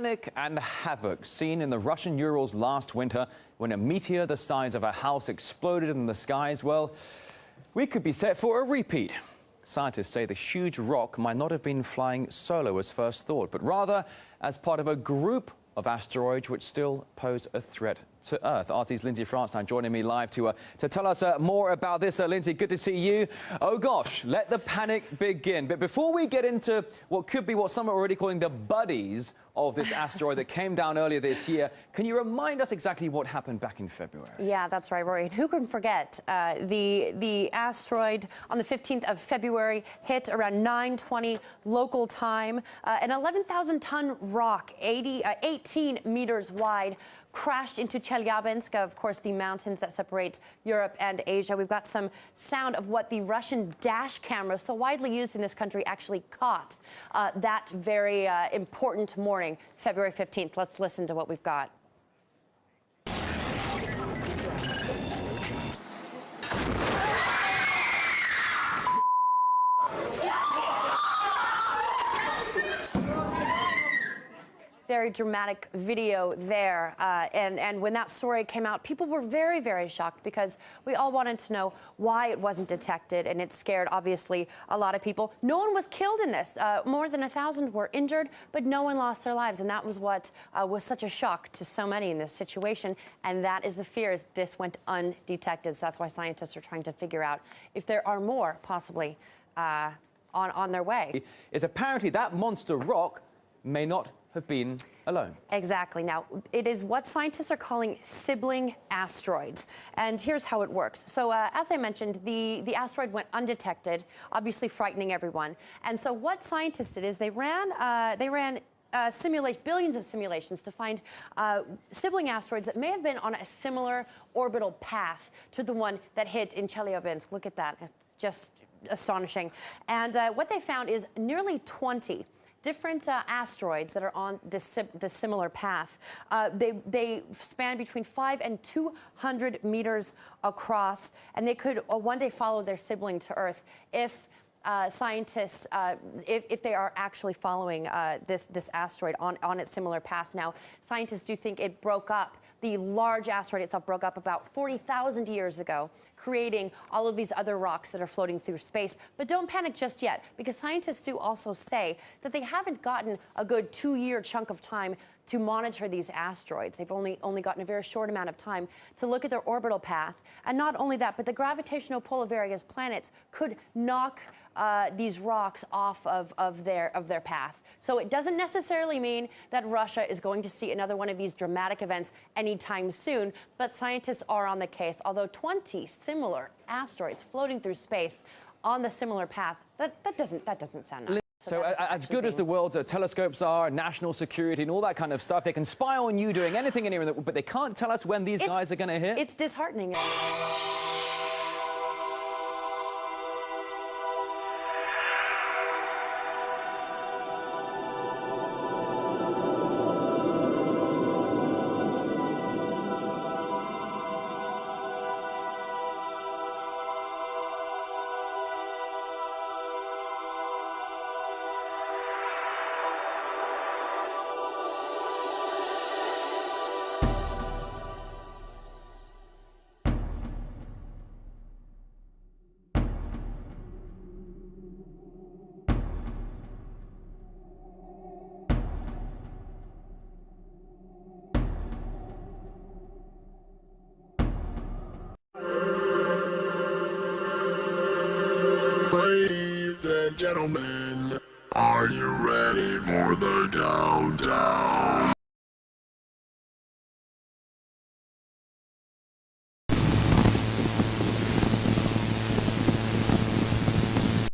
panic and havoc seen in the Russian Urals last winter when a meteor the size of a house exploded in the skies, well, we could be set for a repeat. Scientists say the huge rock might not have been flying solo as first thought, but rather as part of a group of asteroids which still pose a threat to Earth. RT's Lindsay France now joining me live to tell us more about this. Lindsay, good to see you. Oh gosh, let the panic begin. But before we get into what could be what some are already calling the buddies of this asteroid that came down earlier this year, can you remind us exactly what happened back in February? Yeah, that's right, Rory. And who can forget the asteroid on the 15th of February hit around 9:20 local time. An 11,000-ton rock, 18 meters wide, crashed into Chelyabinsk, of course, the mountains that separate Europe and Asia. We've got some sound of what the Russian dash camera, so widely used in this country, actually caught that very important morning, February 15th. Let's listen to what we've got. Very dramatic video there. And when that story came out, people were very, very shocked because we all wanted to know why it wasn't detected, and it scared, obviously, a lot of people. No one was killed in this. More than 1,000 were injured, but no one lost their lives, and that was what was such a shock to so many in this situation, and that is the fear, is this went undetected. So that's why scientists are trying to figure out if there are more, possibly, on their way. Is apparently that monster rock may not have been alone. Exactly. Now, it is what scientists are calling sibling asteroids. And here's how it works. So, as I mentioned, the asteroid went undetected, obviously frightening everyone. And so what scientists did is they ran billions of simulations to find sibling asteroids that may have been on a similar orbital path to the one that hit in Chelyabinsk. Look at that. It's just astonishing. And what they found is nearly 20 different asteroids that are on this similar path. They span between 5 and 200 meters across, and they could one day follow their sibling to Earth if scientists, if they are actually following this asteroid on its similar path. Now, scientists do think it broke up. The large asteroid itself broke up about 40,000 years ago, creating all of these other rocks that are floating through space. But don't panic just yet, because scientists do also say that they haven't gotten a good 2-year chunk of time to monitor these asteroids. They've only gotten a very short amount of time to look at their orbital path. And not only that, but the gravitational pull of various planets could knock these rocks off of their path. So it doesn't necessarily mean that Russia is going to see another one of these dramatic events anytime soon, but scientists are on the case. Although 20 similar asteroids floating through space on the similar path, that doesn't sound nice. So as good as the world's telescopes are, national security and all that kind of stuff, they can spy on you doing anything anywhere, but they can't tell us when these guys are going to hit? It's disheartening. Ladies and gentlemen, are you ready for the countdown?